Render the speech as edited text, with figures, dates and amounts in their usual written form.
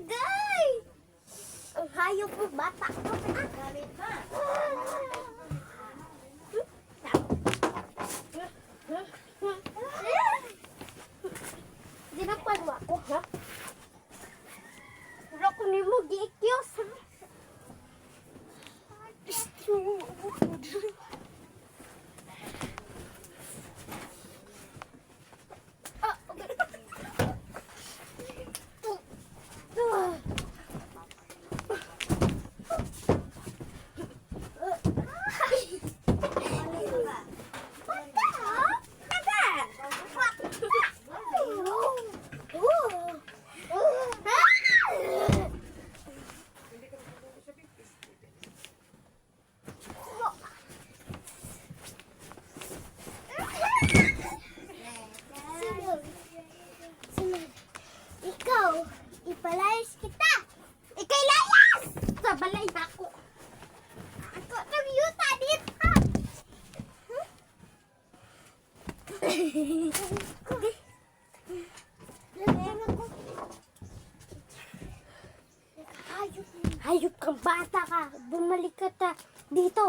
Gay! Ang hayop mo, bata ko. Galit ba? Dinapalwa ko, ha? Wala ko ni mo, gi-ikyos, ha? Ah, okay. Ikaw, ipalayas kita. Ikay layas! Sa balay na ako. Ako ng yuta dito. Hayop kang bata ka. Bumalik ka dito.